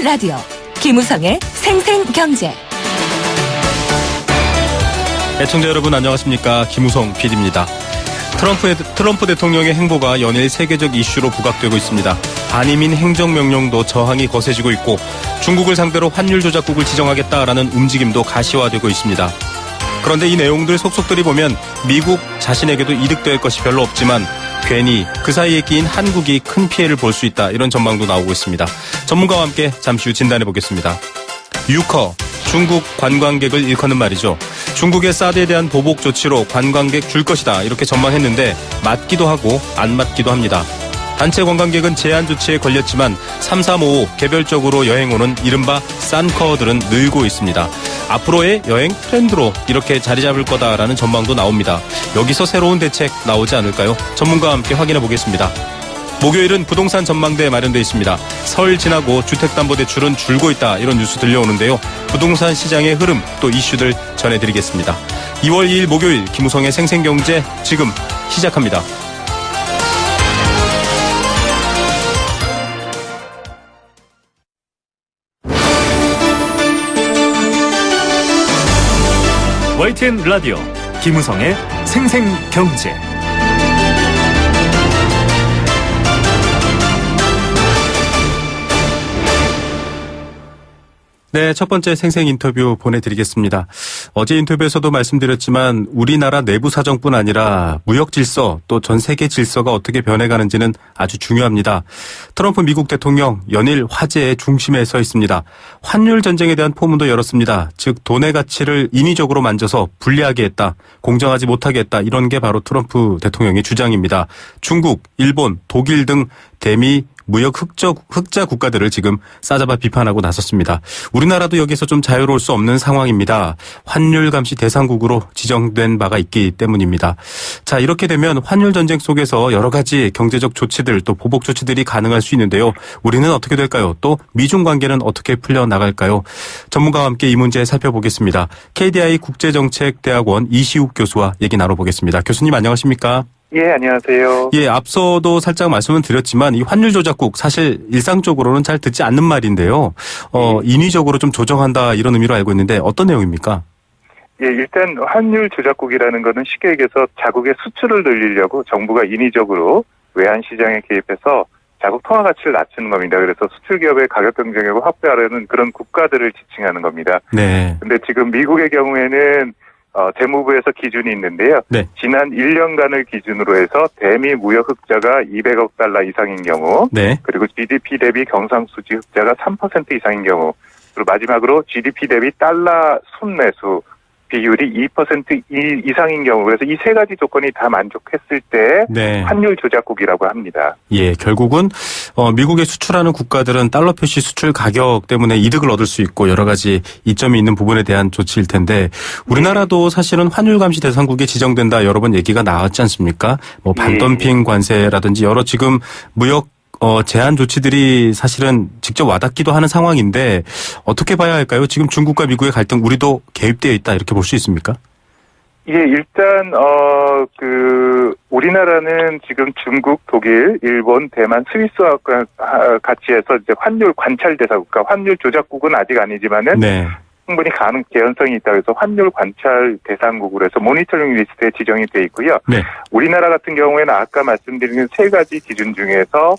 라디오 김우성의 생생경제. 애청자 여러분 안녕하십니까. 김우성 PD입니다. 트럼프 대통령의 행보가 연일 세계적 이슈로 부각되고 있습니다. 반이민 행정명령도 저항이 거세지고 있고 중국을 상대로 환율 조작국을 지정하겠다라는 움직임도 가시화되고 있습니다. 그런데 이 내용들 속속들이 보면 미국 자신에게도 이득될 것이 별로 없지만 괜히 그 사이에 끼인 한국이 큰 피해를 볼 수 있다, 이런 전망도 나오고 있습니다. 전문가와 함께 잠시 후 진단해 보겠습니다. 유커, 중국 관광객을 일컫는 말이죠. 중국의 사드에 대한 보복 조치로 관광객 줄 것이다, 이렇게 전망했는데 맞기도 하고 안 맞기도 합니다. 단체 관광객은 제한 조치에 걸렸지만 3355 개별적으로 여행 오는 이른바 싼커들은 늘고 있습니다. 앞으로의 여행 트렌드로 이렇게 자리 잡을 거다라는 전망도 나옵니다. 여기서 새로운 대책 나오지 않을까요? 전문가와 함께 확인해 보겠습니다. 목요일은 부동산 전망대 마련되어 있습니다. 설 지나고 주택담보대출은 줄고 있다, 이런 뉴스 들려오는데요. 부동산 시장의 흐름 또 이슈들 전해드리겠습니다. 2월 2일 목요일 김우성의 생생경제 지금 시작합니다. YTN 라디오 김우성의 생생경제. 네, 첫 번째 생생 인터뷰 보내드리겠습니다. 어제 인터뷰에서도 말씀드렸지만 우리나라 내부 사정뿐 아니라 무역 질서 또 전 세계 질서가 어떻게 변해가는지는 아주 중요합니다. 트럼프 미국 대통령 연일 화제의 중심에 서 있습니다. 환율 전쟁에 대한 포문도 열었습니다. 즉 돈의 가치를 인위적으로 만져서 불리하게 했다, 공정하지 못하게 했다, 이런 게 바로 트럼프 대통령의 주장입니다. 중국, 일본, 독일 등 대미 무역 흑자 국가들을 지금 싸잡아 비판하고 나섰습니다. 우리나라도 여기서 좀 자유로울 수 없는 상황입니다. 환율 감시 대상국으로 지정된 바가 있기 때문입니다. 자, 이렇게 되면 환율 전쟁 속에서 여러 가지 경제적 조치들 또 보복 조치들이 가능할 수 있는데요. 우리는 어떻게 될까요? 또 미중 관계는 어떻게 풀려나갈까요? 전문가와 함께 이 문제 살펴보겠습니다. KDI 국제정책대학원 이시욱 교수와 얘기 나눠보겠습니다. 교수님 안녕하십니까? 예, 안녕하세요. 예, 앞서도 살짝 말씀을 드렸지만 이 환율 조작국 사실 일상적으로는 잘 듣지 않는 말인데요. 인위적으로 좀 조정한다, 이런 의미로 알고 있는데 어떤 내용입니까? 예, 일단 환율 조작국이라는 거는 쉽게 얘기해서 자국의 수출을 늘리려고 정부가 인위적으로 외환 시장에 개입해서 자국 통화 가치를 낮추는 겁니다. 그래서 수출 기업의 가격 경쟁력을 확보하려는 그런 국가들을 지칭하는 겁니다. 네. 근데 지금 미국의 경우에는 재무부에서 기준이 있는데요. 네. 지난 1년간을 기준으로 해서 대미 무역 흑자가 200억 달러 이상인 경우, 네. 그리고 GDP 대비 경상수지 흑자가 3% 이상인 경우, 그리고 마지막으로 GDP 대비 달러 순매수 비율이 2% 이상인 경우, 그래서 이 세 가지 조건이 다 만족했을 때 네. 환율 조작국이라고 합니다. 예, 결국은 미국에 수출하는 국가들은 달러 표시 수출 가격 때문에 이득을 얻을 수 있고 여러 가지 이점이 있는 부분에 대한 조치일 텐데 우리나라도 사실은 환율 감시 대상국에 지정된다, 여러 번 얘기가 나왔지 않습니까? 뭐 반덤핑 관세라든지 여러 지금 무역 제한 조치들이 사실은 직접 와닿기도 하는 상황인데 어떻게 봐야 할까요? 지금 중국과 미국의 갈등, 우리도 개입되어 있다, 이렇게 볼 수 있습니까? 예, 일단 우리나라는 지금 중국, 독일, 일본, 대만, 스위스와 같이 해서 이제 환율 관찰 대상국, 그러니까 환율 조작국은 아직 아니지만은 네. 충분히 개연성이 있다 그래서 환율 관찰 대상국으로 해서 모니터링 리스트에 지정이 돼 있고요. 네. 우리나라 같은 경우에는 아까 말씀드린 세 가지 기준 중에서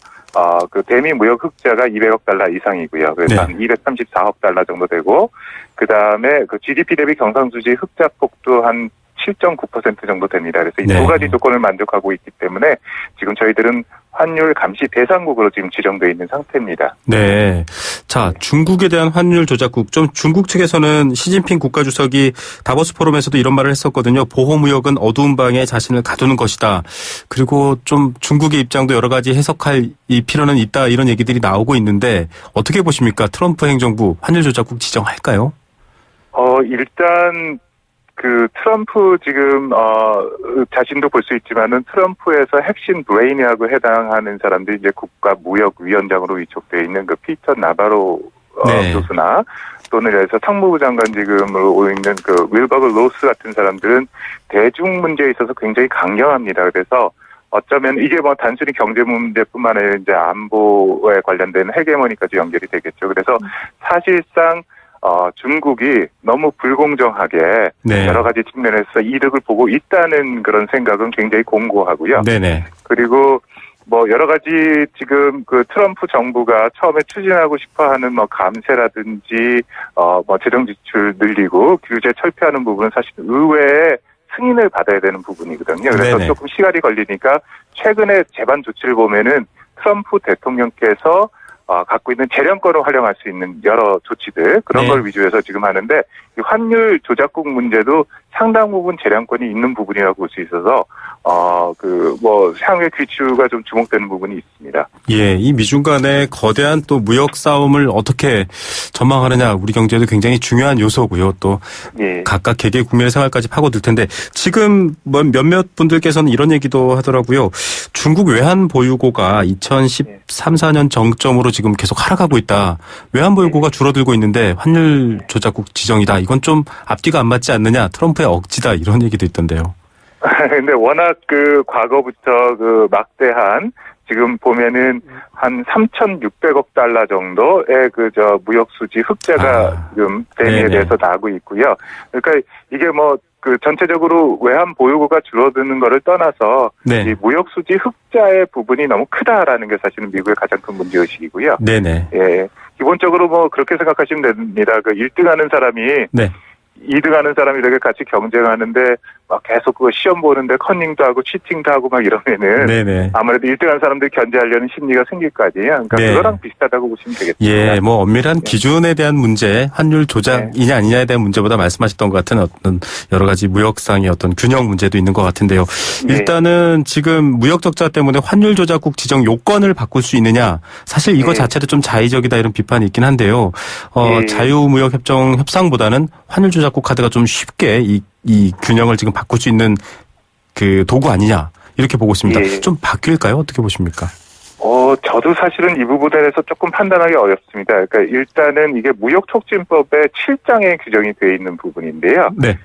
그 대미 무역 흑자가 200억 달러 이상이고요. 그래서 네. 한 234억 달러 정도 되고, 그 다음에 그 GDP 대비 경상수지 흑자 폭도 한 7.9% 정도 됩니다. 그래서 이 두 네. 가지 조건을 만족하고 있기 때문에 지금 저희들은 환율 감시 대상국으로 지금 지정되어 있는 상태입니다. 네. 자, 중국에 대한 환율 조작국, 좀 중국 측에서는 시진핑 국가주석이 다보스 포럼에서도 이런 말을 했었거든요. 보호무역은 어두운 방에 자신을 가두는 것이다. 그리고 좀 중국의 입장도 여러 가지 해석할 이 필요는 있다, 이런 얘기들이 나오고 있는데 어떻게 보십니까? 트럼프 행정부 환율 조작국 지정할까요? 일단 트럼프 지금, 자신도 볼 수 있지만은 트럼프에서 핵심 브레인이라고 해당하는 사람들이 이제 국가무역위원장으로 위촉되어 있는 그 피터 나바로 네. 교수나 또는 여기서 상무부 장관 지금으로 있는 그 윌버그 로스 같은 사람들은 대중 문제에 있어서 굉장히 강경합니다. 그래서 어쩌면 이게 뭐 단순히 경제 문제뿐만 아니라 이제 안보에 관련된 헤게모니까지 연결이 되겠죠. 그래서 사실상 중국이 너무 불공정하게 네. 여러 가지 측면에서 이득을 보고 있다는 그런 생각은 굉장히 공고하고요. 네네. 그리고 뭐 여러 가지 지금 그 트럼프 정부가 처음에 추진하고 싶어하는 뭐 감세라든지 뭐 재정 지출 늘리고 규제 철폐하는 부분은 사실 의회의 승인을 받아야 되는 부분이거든요. 그래서 네네. 조금 시간이 걸리니까 최근에 재반 조치를 보면은 트럼프 대통령께서 갖고 있는 재량권을 활용할 수 있는 여러 조치들 그런 네. 걸 위주해서 지금 하는데 이 환율 조작국 문제도 상당 부분 재량권이 있는 부분이라고 볼 수 있어서 향후의 귀추가 좀 주목되는 부분이 있습니다. 예, 이 미중 간의 거대한 또 무역 싸움을 어떻게 전망하느냐 우리 경제도 굉장히 중요한 요소고요. 또 예. 각각 개개의 국민의 생활까지 파고들 텐데 지금 몇몇 분들께서는 이런 얘기도 하더라고요. 중국 외환 보유고가 2013, 14년 정점으로 지금 계속 하락하고 있다. 외환 보유고가 줄어들고 있는데 환율 조작국 지정이다. 이건 좀 앞뒤가 안 맞지 않느냐. 트럼프의 억지다. 이런 얘기도 있던데요. 근데 워낙 과거부터 막대한 지금 보면은 한 3,600억 달러 정도의 무역 수지 흑자가 지금 대미에 네네. 대해서 나고 있고요. 그러니까 이게 전체적으로 외환 보유고가 줄어드는 거를 떠나서 네. 이 무역 수지 흑자의 부분이 너무 크다라는 게 사실은 미국의 가장 큰 문제의식이고요. 네네. 예. 기본적으로 그렇게 생각하시면 됩니다. 1등하는 사람이 네. 2등하는 사람이 이렇게 같이 경쟁하는데 막 계속 시험 보는데 컨닝도 하고 치팅도 하고 막 이러면은 네네. 아무래도 1등하는 사람들 견제하려는 심리가 생길 거 아니에요. 그러니까 네. 그거랑 비슷하다고 보시면 되겠습니다. 예, 엄밀한 기준에 대한 문제, 환율 조작이냐 아니냐에 대한 문제보다 말씀하셨던 것 같은 어떤 여러 가지 무역상의 어떤 균형 문제도 있는 것 같은데요. 네. 일단은 지금 무역 적자 때문에 환율 조작국 지정 요건을 바꿀 수 있느냐, 사실 이거 네. 자체도 좀 자의적이다 이런 비판이 있긴 한데요. 네. 자유무역협정 협상보다는 환율 조작국 카드가 좀 쉽게 이 균형을 지금 바꿀 수 있는 그 도구 아니냐 이렇게 보고 있습니다. 예. 좀 바뀔까요? 어떻게 보십니까? 저도 사실은 이 부분에 대해서 조금 판단하기 어렵습니다. 그러니까 일단은 이게 무역촉진법의 7장에 규정이 되어 있는 부분인데요. 네.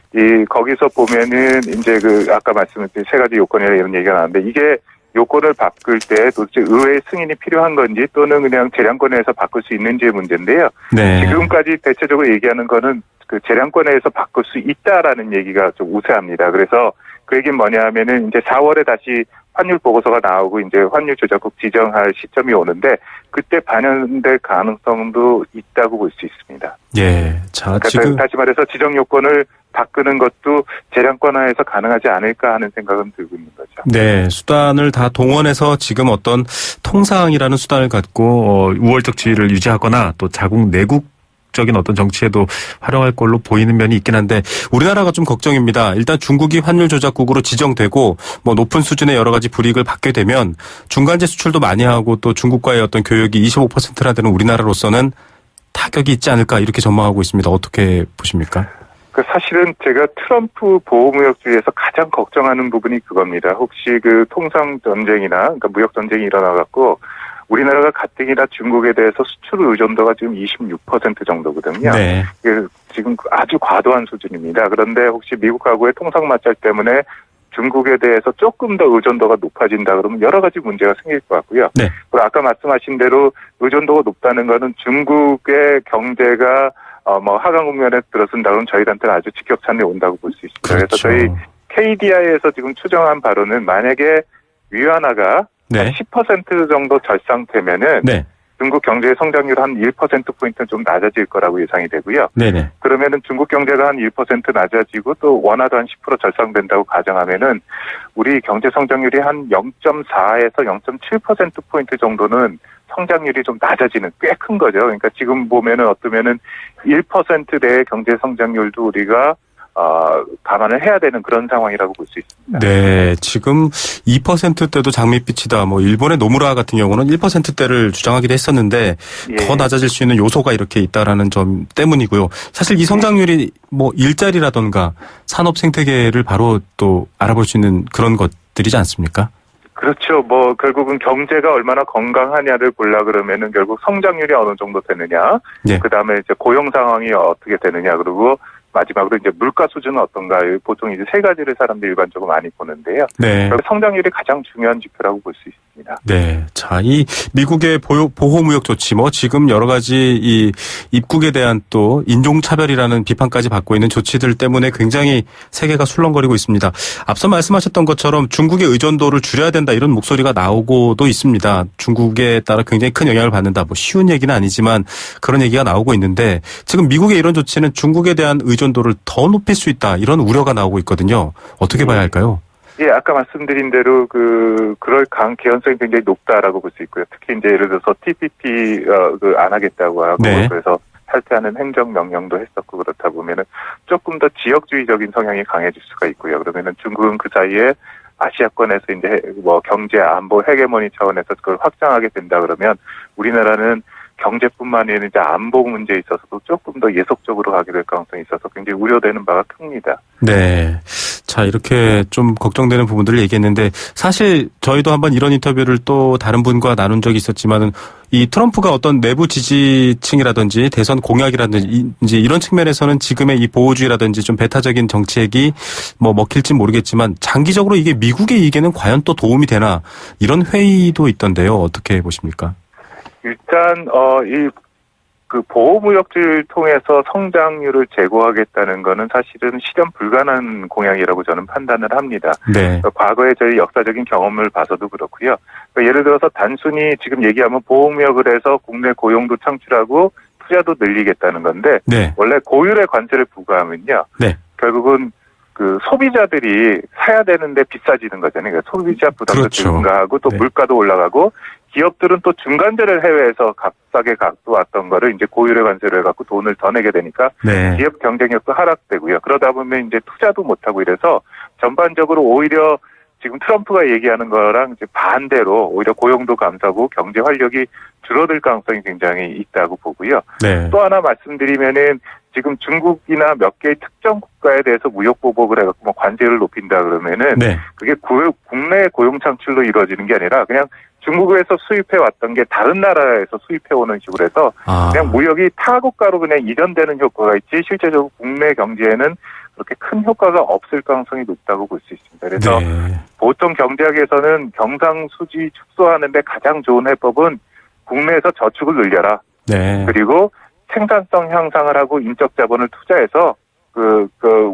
거기서 보면은 이제 아까 말씀드린 세 가지 요건이나 이런 얘기가 나왔는데 이게 요건을 바꿀 때 도대체 의회의 승인이 필요한 건지 또는 그냥 재량권에서 바꿀 수 있는지의 문제인데요. 네. 지금까지 대체적으로 얘기하는 거는 재량권에서 바꿀 수 있다라는 얘기가 좀 우세합니다. 그래서 그 얘기는 뭐냐 하면은 이제 4월에 다시 환율 보고서가 나오고 이제 환율 조작국 지정할 시점이 오는데 그때 반영될 가능성도 있다고 볼 수 있습니다. 예. 자, 그러니까 지금 다시 말해서 지정 요건을 바꾸는 것도 재량권화에서 가능하지 않을까 하는 생각은 들고 있는 거죠. 네, 수단을 다 동원해서 지금 어떤 통상이라는 수단을 갖고 우월적 지위를 유지하거나 또 자국 내국적인 어떤 정치에도 활용할 걸로 보이는 면이 있긴 한데 우리나라가 좀 걱정입니다. 일단 중국이 환율 조작국으로 지정되고 높은 수준의 여러 가지 불이익을 받게 되면 중간재 수출도 많이 하고 또 중국과의 어떤 교역이 25%나 되는 우리나라로서는 타격이 있지 않을까 이렇게 전망하고 있습니다. 어떻게 보십니까? 사실은 제가 트럼프 보호무역주의에서 가장 걱정하는 부분이 그겁니다. 혹시 통상 전쟁이나 그러니까 무역 전쟁이 일어나갖고 우리나라가 가뜩이나 중국에 대해서 수출 의존도가 지금 26% 정도거든요. 네. 지금 아주 과도한 수준입니다. 그런데 혹시 미국하고의 통상 마찰 때문에 중국에 대해서 조금 더 의존도가 높아진다 그러면 여러 가지 문제가 생길 것 같고요. 네. 그리고 아까 말씀하신 대로 의존도가 높다는 거는 중국의 경제가 하강 국면에 들어선다 그러면 저희한테는 아주 직격탄이 온다고 볼 수 있습니다. 그렇죠. 그래서 저희 KDI에서 지금 추정한 바로는 만약에 위안화가 네. 10% 정도 절상되면은 네. 중국 경제의 성장률 한 1%포인트 좀 낮아질 거라고 예상이 되고요. 네네. 그러면은 중국 경제가 한 1% 낮아지고 또 원화도 한 10% 절상된다고 가정하면은 우리 경제 성장률이 한 0.4에서 0.7%포인트 정도는 성장률이 좀 낮아지는 꽤 큰 거죠. 그러니까 지금 보면은 어떠면은 1%대의 경제 성장률도 우리가 감안을 해야 되는 그런 상황이라고 볼 수 있습니다. 네, 지금 2%대도 장밋빛이다. 일본의 노무라 같은 경우는 1%대를 주장하기도 했었는데 예. 더 낮아질 수 있는 요소가 이렇게 있다라는 점 때문이고요. 사실 이 성장률이 일자리라던가 산업 생태계를 바로 또 알아볼 수 있는 그런 것들이지 않습니까? 그렇죠. 결국은 경제가 얼마나 건강하냐를 보려 그러면은 결국 성장률이 어느 정도 되느냐, 예. 그 다음에 이제 고용 상황이 어떻게 되느냐, 그리고 마지막으로 이제 물가 수준은 어떤가요? 보통 이제 세 가지를 사람들이 일반적으로 많이 보는데요. 네. 성장률이 가장 중요한 지표라고 볼 수 있습니다. 네. 자, 이 미국의 보호무역 조치, 지금 여러 가지 이 입국에 대한 또 인종차별이라는 비판까지 받고 있는 조치들 때문에 굉장히 세계가 술렁거리고 있습니다. 앞서 말씀하셨던 것처럼 중국의 의존도를 줄여야 된다 이런 목소리가 나오고도 있습니다. 중국에 따라 굉장히 큰 영향을 받는다. 쉬운 얘기는 아니지만 그런 얘기가 나오고 있는데 지금 미국의 이런 조치는 중국에 대한 의존도를 더 높일 수 있다. 이런 우려가 나오고 있거든요. 어떻게 봐야 할까요? 예, 아까 말씀드린 대로 그럴 개연성이 굉장히 높다라고 볼 수 있고요. 특히 이제 예를 들어서 TPP 안 하겠다고 하고 네. 그래서 탈퇴하는 행정명령도 했었고 그렇다 보면은 조금 더 지역주의적인 성향이 강해질 수가 있고요. 그러면은 중국은 그 사이에 아시아권에서 이제 경제 안보 헤게모니 차원에서 그걸 확장하게 된다 그러면 우리나라는 경제뿐만 아니라 이제 안보 문제에 있어서도 조금 더 예속적으로 가게 될 가능성이 있어서 굉장히 우려되는 바가 큽니다. 네. 자, 이렇게 좀 걱정되는 부분들을 얘기했는데 사실 저희도 한번 이런 인터뷰를 또 다른 분과 나눈 적이 있었지만은 이 트럼프가 어떤 내부 지지층이라든지 대선 공약이라든지 이런 측면에서는 지금의 이 보호주의라든지 좀 배타적인 정책이 먹힐지 모르겠지만 장기적으로 이게 미국의 이익에는 과연 또 도움이 되나 이런 회의도 있던데요. 어떻게 보십니까? 일단 보호무역주의를 통해서 성장률을 제고하겠다는 거는 사실은 실현 불가능한 공약이라고 저는 판단을 합니다. 네. 과거의 저희 역사적인 경험을 봐서도 그렇고요. 예를 들어서 단순히 지금 얘기하면 보호무역을 해서 국내 고용도 창출하고 투자도 늘리겠다는 건데 네. 원래 고율의 관세를 부과하면요. 네. 결국은 소비자들이 사야 되는데 비싸지는 거잖아요. 그러니까 소비자 부담도 그렇죠. 증가하고 또 네. 물가도 올라가고 기업들은 또 중간재를 해외에서 값싸게 갖고 왔던 거를 이제 고율의 관세를 해갖고 돈을 더 내게 되니까 네. 기업 경쟁력도 하락되고요. 그러다 보면 이제 투자도 못하고 이래서 전반적으로 오히려 지금 트럼프가 얘기하는 거랑 이제 반대로 오히려 고용도 감소하고 경제 활력이 줄어들 가능성이 굉장히 있다고 보고요. 네. 또 하나 말씀드리면은 지금 중국이나 몇 개의 특정 국가에 대해서 무역 보복을 해갖고 관세를 높인다 그러면은 네. 그게 국내 고용 창출로 이루어지는 게 아니라 그냥 중국에서 수입해 왔던 게 다른 나라에서 수입해 오는 식으로 해서 그냥 무역이 타 국가로 그냥 이전되는 효과가 있지 실제적으로 국내 경제에는 그렇게 큰 효과가 없을 가능성이 높다고 볼 수 있습니다. 그래서 네. 보통 경제학에서는 경상수지 축소하는데 가장 좋은 해법은 국내에서 저축을 늘려라. 네. 그리고 생산성 향상을 하고 인적 자본을 투자해서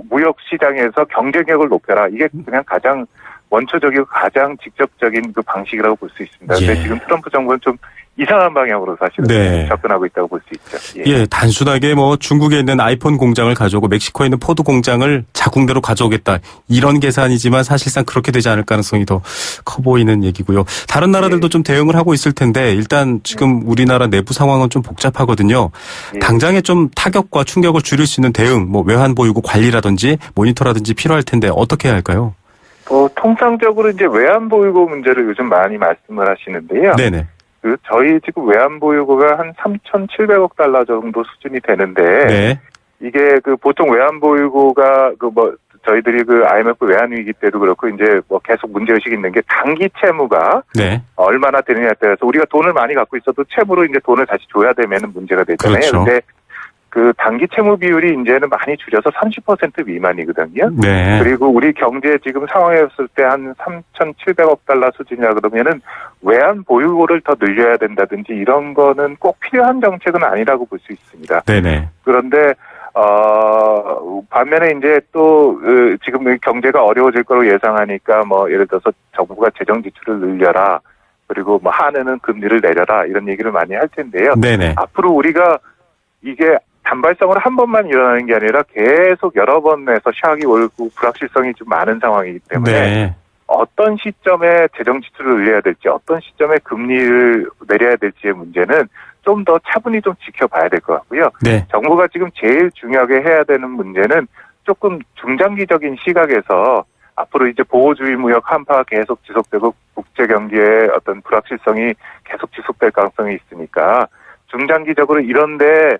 무역 시장에서 경쟁력을 높여라. 이게 그냥 가장 원초적이고 가장 직접적인 방식이라고 볼 수 있습니다. 예. 근데 지금 트럼프 정부는 좀 이상한 방향으로 사실은 네. 접근하고 있다고 볼 수 있죠. 예, 단순하게 중국에 있는 아이폰 공장을 가져오고 멕시코에 있는 포드 공장을 자궁대로 가져오겠다. 이런 계산이지만 사실상 그렇게 되지 않을 가능성이 더 커 보이는 얘기고요. 다른 나라들도 좀 대응을 하고 있을 텐데 일단 지금 우리나라 내부 상황은 좀 복잡하거든요. 당장에 좀 타격과 충격을 줄일 수 있는 대응, 외환 보유고 관리라든지 모니터라든지 필요할 텐데 어떻게 해야 할까요? 통상적으로 이제 외환 보유고 문제를 요즘 많이 말씀을 하시는데요. 네네. 저희 지금 외환 보유고가 한 3,700억 달러 정도 수준이 되는데, 네. 이게 보통 외환 보유고가 저희들이 IMF 외환 위기 때도 그렇고 이제 계속 문제의식이 있는 게 단기 채무가 네. 얼마나 되느냐에 따라서 우리가 돈을 많이 갖고 있어도 채무로 이제 돈을 다시 줘야 되면은 문제가 되잖아요. 그렇죠. 근데 단기 채무 비율이 이제는 많이 줄여서 30% 미만이거든요. 네. 그리고 우리 경제 지금 상황이었을 때 한 3,700억 달러 수준이라 그러면은 외환 보유고를 더 늘려야 된다든지 이런 거는 꼭 필요한 정책은 아니라고 볼 수 있습니다. 네네. 그런데 반면에 이제 또 지금 경제가 어려워질 거로 예상하니까 예를 들어서 정부가 재정 지출을 늘려라. 그리고 한해는 금리를 내려라. 이런 얘기를 많이 할 텐데요. 네네. 앞으로 우리가 이게 단발성으로 한 번만 일어나는 게 아니라 계속 여러 번에서 샥이 오고 불확실성이 좀 많은 상황이기 때문에 네. 어떤 시점에 재정 지출을 늘려야 될지 어떤 시점에 금리를 내려야 될지의 문제는 좀 더 차분히 좀 지켜봐야 될 것 같고요. 네. 정부가 지금 제일 중요하게 해야 되는 문제는 조금 중장기적인 시각에서 앞으로 이제 보호주의 무역 한파가 계속 지속되고 국제 경기의 어떤 불확실성이 계속 지속될 가능성이 있으니까 중장기적으로 이런데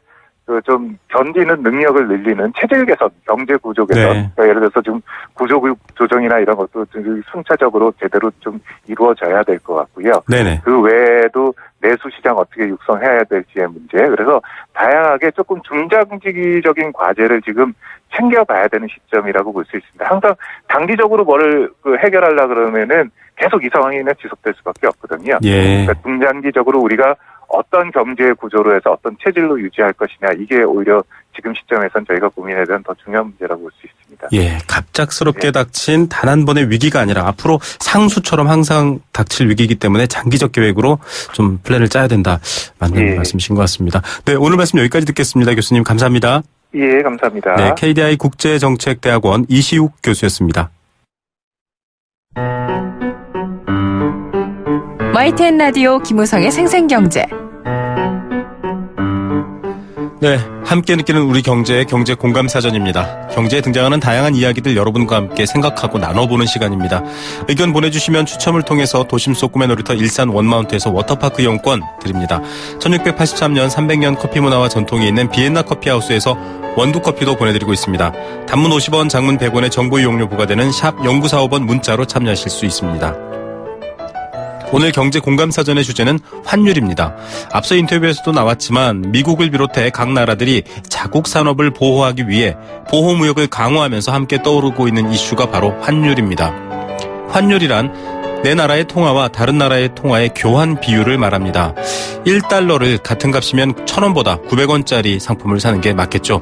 그 좀 견디는 능력을 늘리는 체질 개선, 경제 구조 개선, 네. 그러니까 예를 들어서 좀 구조 조정이나 이런 것도 좀 순차적으로 제대로 좀 이루어져야 될 것 같고요. 네네. 그 외에도 내수 시장 어떻게 육성해야 될지의 문제. 그래서 다양하게 조금 중장기적인 과제를 지금 챙겨봐야 되는 시점이라고 볼 수 있습니다. 항상 단기적으로 뭐를 해결하려 그러면은 계속 이 상황이 지속될 수밖에 없거든요. 예. 그러니까 중장기적으로 우리가 어떤 경제 구조로 해서 어떤 체질로 유지할 것이냐, 이게 오히려 지금 시점에선 저희가 고민해야 되는 더 중요한 문제라고 볼 수 있습니다. 예, 갑작스럽게 닥친 단 한 번의 위기가 아니라 앞으로 상수처럼 항상 닥칠 위기이기 때문에 장기적 계획으로 좀 플랜을 짜야 된다. 맞는 말씀이신 것 같습니다. 네, 오늘 말씀 여기까지 듣겠습니다. 교수님 감사합니다. 예, 감사합니다. 네, KDI 국제정책대학원 이시욱 교수였습니다. YTN 라디오 김우성의 생생경제. 네, 함께 느끼는 우리 경제의 경제 공감 사전입니다. 경제에 등장하는 다양한 이야기들 여러분과 함께 생각하고 나눠보는 시간입니다. 의견 보내주시면 추첨을 통해서 도심 속 꿈의 놀이터 일산 원마운트에서 워터파크 이용권 드립니다. 1683년 300년 커피 문화와 전통이 있는 비엔나 커피하우스에서 원두커피도 보내드리고 있습니다. 단문 50원, 장문 100원의 정보 이용료 부과되는 샵 0945번 문자로 참여하실 수 있습니다. 오늘 경제 공감 사전의 주제는 환율입니다. 앞서 인터뷰에서도 나왔지만 미국을 비롯해 각 나라들이 자국 산업을 보호하기 위해 보호무역을 강화하면서 함께 떠오르고 있는 이슈가 바로 환율입니다. 환율이란 내 나라의 통화와 다른 나라의 통화의 교환 비율을 말합니다. 1달러를 같은 값이면 1,000원보다 900원짜리 상품을 사는 게 맞겠죠.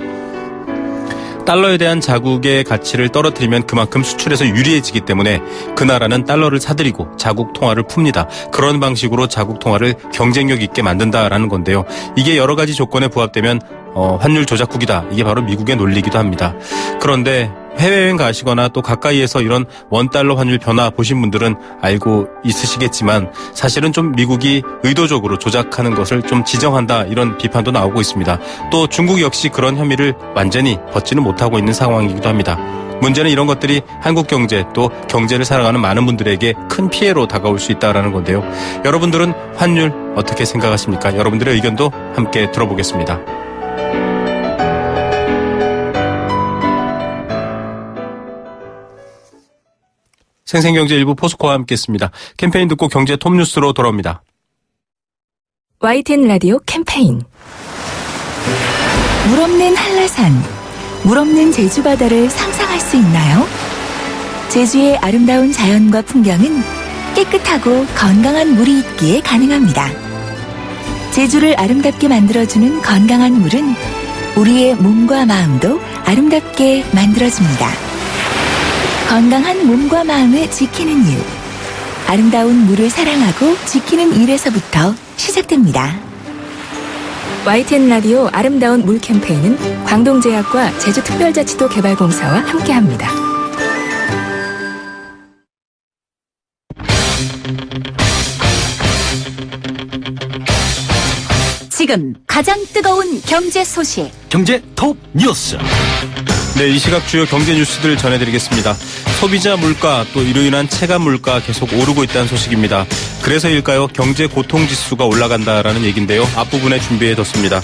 달러에 대한 자국의 가치를 떨어뜨리면 그만큼 수출에서 유리해지기 때문에 그 나라는 달러를 사들이고 자국 통화를 풉니다. 그런 방식으로 자국 통화를 경쟁력 있게 만든다라는 건데요. 이게 여러 가지 조건에 부합되면 환율 조작국이다. 이게 바로 미국의 논리이기도 합니다. 그런데 해외여행 가시거나 또 가까이에서 이런 원달러 환율 변화 보신 분들은 알고 있으시겠지만 사실은 좀 미국이 의도적으로 조작하는 것을 좀 지정한다 이런 비판도 나오고 있습니다. 또 중국 역시 그런 혐의를 완전히 벗지는 못하고 있는 상황이기도 합니다. 문제는 이런 것들이 한국 경제 또 경제를 살아가는 많은 분들에게 큰 피해로 다가올 수 있다는 건데요. 여러분들은 환율 어떻게 생각하십니까? 여러분들의 의견도 함께 들어보겠습니다. 생생경제 일부 포스코와 함께했습니다. 캠페인 듣고 경제 톱뉴스로 돌아옵니다. YTN 라디오 캠페인. 물 없는 한라산, 물 없는 제주 바다를 상상할 수 있나요? 제주의 아름다운 자연과 풍경은 깨끗하고 건강한 물이 있기에 가능합니다. 제주를 아름답게 만들어주는 건강한 물은 우리의 몸과 마음도 아름답게 만들어줍니다. 건강한 몸과 마음을 지키는 일. 아름다운 물을 사랑하고 지키는 일에서부터 시작됩니다. YTN 라디오 아름다운 물 캠페인은 광동제약과 제주특별자치도 개발공사와 함께합니다. 지금 가장 뜨거운 경제 소식. 경제 톱 뉴스. 네, 이 시각 주요 경제 뉴스들 전해드리겠습니다. 소비자 물가 또 이로 인한 체감 물가 계속 오르고 있다는 소식입니다. 그래서일까요? 경제 고통지수가 올라간다라는 얘기인데요. 앞부분에 준비해뒀습니다.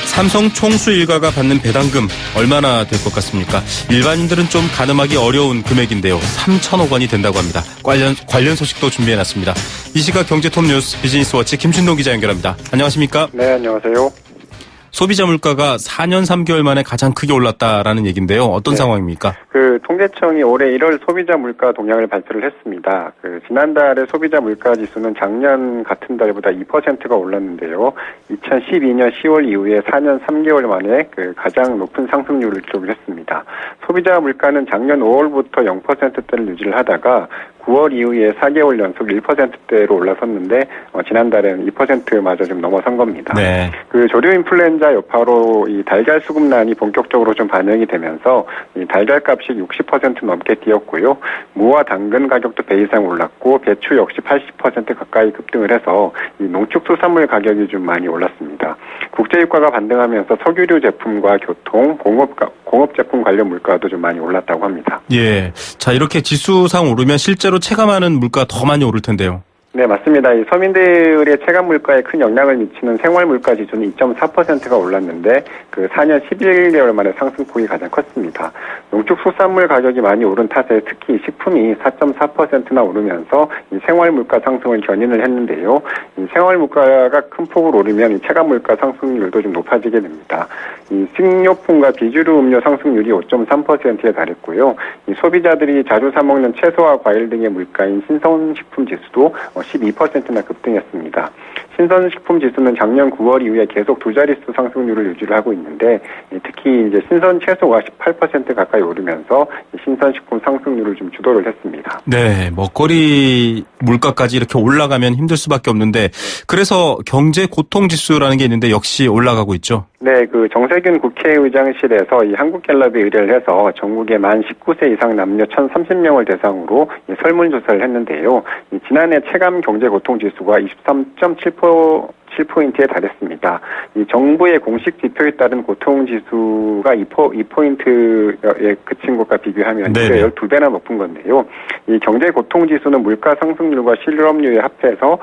삼성 총수 일가가 받는 배당금 얼마나 될 것 같습니까? 일반인들은 좀 가늠하기 어려운 금액인데요. 3천억 원이 된다고 합니다. 관련 소식도 준비해놨습니다. 이 시각 경제톱 뉴스 비즈니스워치 김춘동 기자 연결합니다. 안녕하십니까? 네, 안녕하세요. 소비자 물가가 4년 3개월 만에 가장 크게 올랐다라는 얘기인데요. 어떤 상황입니까? 통계청이 올해 1월 소비자 물가 동향을 발표를 했습니다. 지난달의 소비자 물가 지수는 작년 같은 달보다 2%가 올랐는데요. 2012년 10월 이후에 4년 3개월 만에 가장 높은 상승률을 기록을 했습니다. 소비자 물가는 작년 5월부터 0%대를 유지를 하다가 9월 이후에 4개월 연속 1%대로 올라섰는데 지난달에는 2%마저 좀 넘어선 겁니다. 네. 조류 인플루엔자 여파로 이 달걀 수급난이 본격적으로 좀 반영이 되면서 이 달걀 값이 60% 넘게 뛰었고요. 무와 당근 가격도 배 이상 올랐고 배추 역시 80% 가까이 급등을 해서 이 농축수산물 가격이 좀 많이 올랐습니다. 국제유가가 반등하면서 석유류 제품과 교통, 공업 제품 관련 물가도 좀 많이 올랐다고 합니다. 예. 자, 이렇게 지수상 오르면 실제로 체감하는 물가 더 많이 오를 텐데요. 네, 맞습니다. 이 서민들의 체감 물가에 큰 영향을 미치는 생활 물가 지수는 2.4%가 올랐는데 그 4년 11개월 만에 상승폭이 가장 컸습니다. 농축수산물 가격이 많이 오른 탓에 특히 식품이 4.4%나 오르면서 이 생활 물가 상승을 견인을 했는데요. 이 생활 물가가 큰 폭으로 오르면 이 체감 물가 상승률도 좀 높아지게 됩니다. 이 식료품과 비주류 음료 상승률이 5.3%에 달했고요. 이 소비자들이 자주 사 먹는 채소와 과일 등의 물가인 신선식품 지수도 12%나 급등했습니다. 신선식품 지수는 작년 9월 이후에 계속 두 자릿수 상승률을 유지를 하고 있는데 특히 이제 신선 채소가 18% 가까이 오르면서 신선식품 상승률을 좀 주도를 했습니다. 네, 먹거리 물가까지 이렇게 올라가면 힘들 수밖에 없는데 그래서 경제 고통 지수라는 게 있는데 역시 올라가고 있죠. 네, 그 정세균 국회의장실에서 이 한국갤럽에 의뢰를 해서 전국의 만 19세 이상 남녀 1,030명을 대상으로 설문조사를 했는데요. 지난해 체감 경제 고통 지수가 23.7%에 달했습니다. 이 정부의 공식 지표에 따른 고통 지수가 2%에 그친 것과 비교하면 무려 12배나 높은 건데요. 이 경제 고통 지수는 물가 상승률과 실업률에 합해서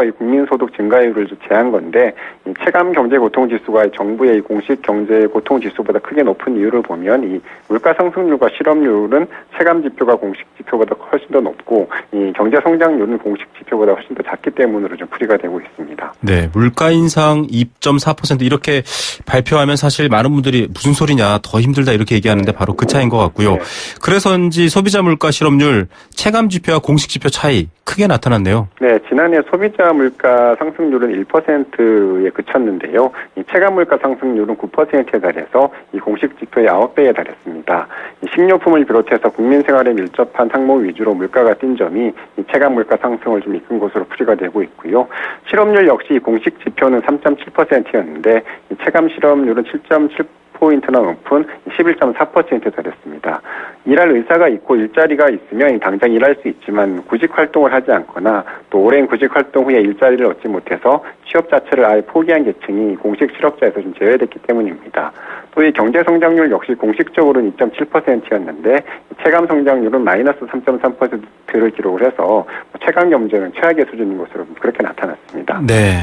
이 국민소득 증가율을 제한 건데 이 체감 경제 고통 지수가 정부의 공식 경제 고통 지수보다 크게 높은 이유를 보면 이 물가 상승률과 실업률은 체감 지표가 공식 지표보다 훨씬 더 높고 이 경제 성장률은 공식 지표보다 훨씬 더 작기 때문으로 좀 풀이가 되고 있습니다. 네, 물가 인상 2.4% 이렇게 발표하면 사실 많은 분들이 무슨 소리냐, 더 힘들다 이렇게 얘기하는데 바로 그 차이인 것 같고요. 네. 그래서인지 소비자 물가 실업률 체감 지표와 공식 지표 차이 크게 나타났네요. 네, 지난해 소비자 물가 상승률은 1%에 그쳤는데요. 이 체감 물가 상승률은 9%에 달해서 이 공식 지표의 9배에 달했습니다. 이 식료품을 비롯해서 국민 생활에 밀접한 항목 위주로 물가가 뛴 점이 이 체감 물가 상승을 좀 이끈 것으로 풀이가 되고 있고요. 실업률 역시 공식 지표는 3.7%였는데 이 체감 실업률은 7.7%포인트나 높은 11.4%에 달했습니다. 일할 의사가 있고 일자리가 있으면 당장 일할 수 있지만 구직 활동을 하지 않거나 또 오랜 구직 활동 후에 일자리를 얻지 못해서 취업 자체를 아예 포기한 계층이 공식 실업자에서 좀 제외됐기 때문입니다. 또 이 경제 성장률 역시 공식적으로는 2.7%였는데 체감 성장률은 마이너스 3.3%를 기록을 해서 체감 경제는 최악의 수준인 것으로 그렇게 나타났습니다. 네.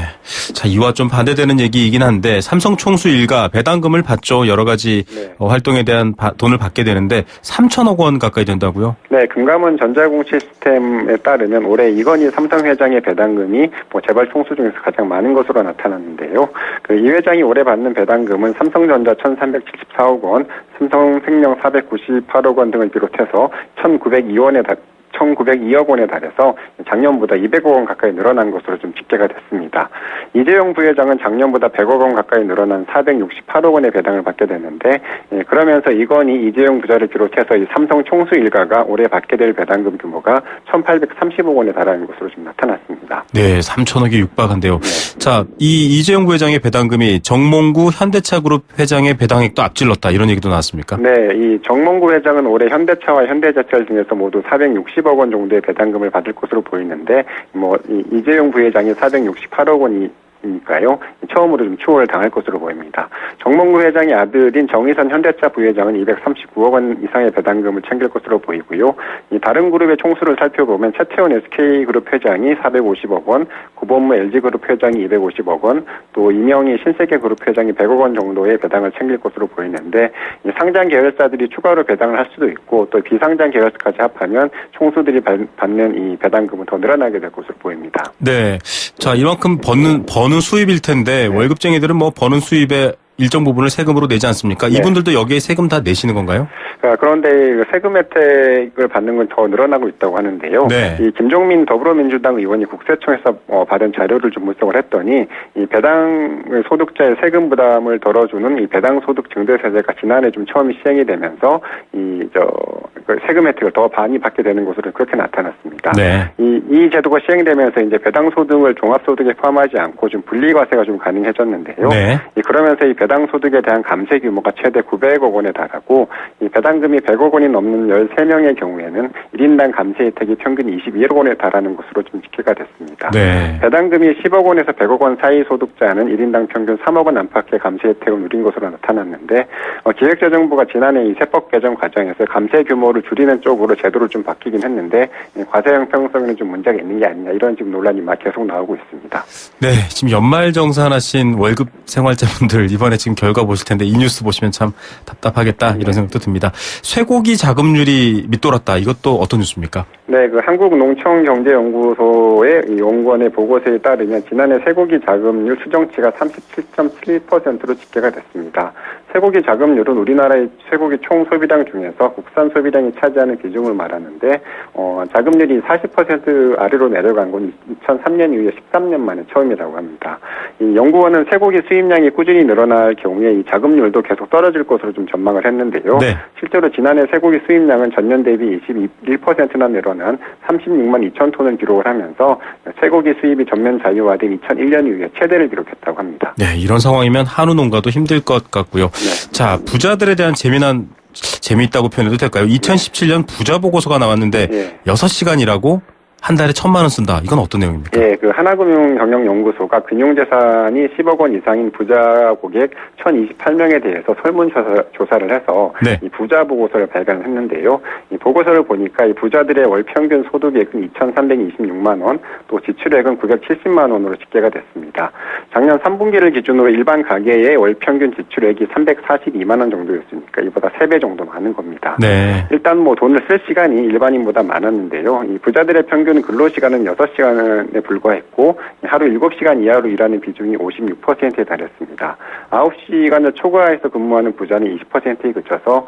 자, 이와 좀 반대되는 얘기이긴 한데 삼성 총수 일가 배당금을 받죠. 여러 가지 활동에 대한 돈을 받게 되는데 3천억 원 가까이 된다고요? 네, 금감원 전자공 시스템에 따르면 올해 이건희 삼성 회장의 배당금이 재벌 총수 중에서 가장 많은 것으로 나타났는데요. 이 회장이 올해 받는 배당금은 삼성전자 1,374억 원, 삼성생명 498억 원 등을 비롯해서 1,902억 원에 달해서 작년보다 200억 원 가까이 늘어난 것으로 좀 집계가 됐습니다. 이재용 부회장은 작년보다 100억 원 가까이 늘어난 468억 원의 배당을 받게 됐는데 그러면서 이건희 이재용 부자를 비롯해서 이 삼성 총수 일가가 올해 받게 될 배당금 규모가 1,830억 원에 달하는 것으로 좀 나타났습니다. 네, 3천억이 육박한데요. 네. 자, 이 이재용 부회장의 배당금이 정몽구 현대차그룹 회장의 배당액도 앞질렀다 이런 얘기도 나왔습니까? 네, 이 정몽구 회장은 올해 현대차와 현대제철 중에서 모두 460억 원 정도의 배당금을 받을 것으로 보이는데 이재용 부회장이 468억 원이니까요. 처음으로 좀 추월을 당할 것으로 보입니다. 정몽구 회장의 아들인 정의선 현대차 부회장은 239억 원 이상의 배당금을 챙길 것으로 보이고요. 이 다른 그룹의 총수를 살펴보면 최태원 SK그룹 회장이 450억 원, 고범무 LG그룹 회장이 250억 원, 또 이명희 신세계그룹 회장이 100억 원 정도의 배당을 챙길 것으로 보이는데 이 상장 계열사들이 추가로 배당을 할 수도 있고 또 비상장 계열사까지 합하면 총수들이 받는 이 배당금은 더 늘어나게 될 것으로 보입니다. 네, 자 이만큼 버는 수입일 텐데 월급쟁이들은 버는 수입의 일정 부분을 세금으로 내지 않습니까? 네. 이분들도 여기에 세금 다 내시는 건가요? 그런데 세금 혜택을 받는 건 더 늘어나고 있다고 하는데요. 네. 이 김종민 더불어민주당 의원이 국세청에서 받은 자료를 좀 분석을 했더니 이 배당 소득자의 세금 부담을 덜어주는 이 배당 소득 증대세제가 지난해 좀 처음 시행이 되면서 세금 혜택을 더 많이 받게 되는 것으로 그렇게 나타났습니다. 네. 이 제도가 시행되면서 이제 배당 소득을 종합소득에 포함하지 않고 좀 분리과세가 좀 가능해졌는데요. 네. 그러면서 이 배당 소득에 대한 감세 규모가 최대 900억 원에 달하고 이 배당금이 100억 원이 넘는 13명의 경우에는 1인당 감세 혜택이 평균 21억 원에 달하는 것으로 좀 집계가 됐습니다. 네. 배당금이 10억 원에서 100억 원 사이 소득자는 1인당 평균 3억 원 안팎의 감세 혜택을 누린 것으로 나타났는데 기획재정부가 지난해 이 세법 개정 과정에서 감세 규모를 줄이는 쪽으로 제도를 좀 바뀌긴 했는데 과세 형평성에는 좀 문제가 있는 게 아니냐 이런 지금 논란이 막 계속 나오고 있습니다. 네, 지금 연말정산하신 월급 생활자분들 이번에 지금 결과 보실 텐데 이 뉴스 보시면 참 답답하겠다 이런 생각도 듭니다. 쇠고기 자급률이 밑돌았다. 이것도 어떤 뉴스입니까? 네, 그 한국농촌경제연구소의 이 연구원의 보고서에 따르면 지난해 쇠고기 자급률 추정치가 37.72%로 집계가 됐습니다. 쇠고기 자급률은 우리나라의 쇠고기 총 소비량 중에서 국산 소비량이 차지하는 비중을 말하는데 자급률이 40% 아래로 내려간 건 2003년 이후에 13년 만에 처음이라고 합니다. 이 연구원은 쇠고기 수입량이 꾸준히 늘어날 경우에 이 자급률도 계속 떨어질 것으로 좀 전망을 했는데요. 네. 실제로 지난해 쇠고기 수입량은 전년 대비 21%나 늘어난 36만 2천 톤을 기록을 하면서 쇠고기 수입이 전면 자유화된 2001년 이후에 최대를 기록했다고 합니다. 네, 이런 상황이면 한우 농가도 힘들 것 같고요. 네. 자, 부자들에 대한 재미있다고 표현해도 될까요? 2017년 부자 보고서가 나왔는데 네. 6시간이라고 한 달에 1,000만 원 쓴다. 이건 어떤 내용입니까? 예, 그 하나금융경영연구소가 금융재산이 10억 원 이상인 부자 고객 1,028명에 대해서 설문조사를 해서 네. 이 부자 보고서를 발간했는데요. 이 보고서를 보니까 이 부자들의 월 평균 소득액은 2,326만 원, 또 지출액은 970만 원으로 집계가 됐습니다. 작년 3분기를 기준으로 일반 가계의 월 평균 지출액이 342만 원 정도였으니까 이보다 3배 정도 많은 겁니다. 네. 일단 뭐 돈을 쓸 시간이 일반인보다 많았는데요. 이 부자들의 평균 근로시간은 6시간에 불과했고 하루 7시간 이하로 일하는 비중이 56%에 달했습니다. 9시간을 초과해서 근무하는 부자는 20%에 그쳐서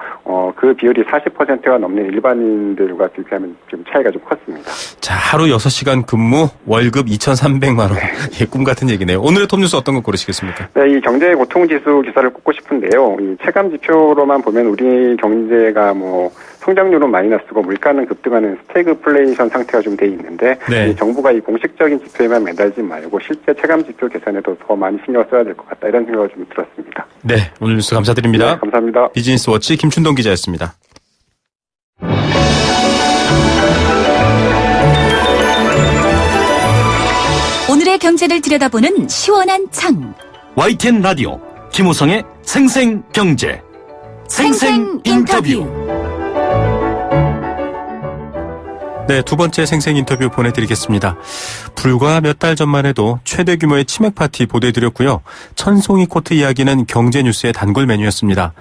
그 비율이 40%가 넘는 일반인들과 비교하면 좀 차이가 좀 컸습니다. 자, 하루 6시간 근무, 월급 2,300만 원. 예, 꿈 같은 얘기네요. 오늘의 톱뉴스 어떤 거 고르시겠습니까? 네, 이 경제의 고통지수 기사를 꼽고 싶은데요. 이 체감 지표로만 보면 우리 경제가 성장률은 마이너스고 물가는 급등하는 스태그플레이션 상태가 좀 돼 있는데 네. 이 정부가 이 공식적인 지표에만 매달지 말고 실제 체감 지표 개선에도 더 많이 신경을 써야 될 것 같다 이런 생각을 좀 들었습니다. 네, 오늘 뉴스 감사드립니다. 네, 감사합니다. 비즈니스워치 김춘동 기자였습니다. 오늘의 경제를 들여다보는 시원한 창. YTN 라디오 김우성의 생생경제 생생인터뷰. 네, 두 번째 생생 인터뷰 보내드리겠습니다. 불과 몇 달 전만 해도 최대 규모의 치맥 파티 보도해드렸고요. 천송이 코트 이야기는 경제뉴스의 단골 메뉴였습니다.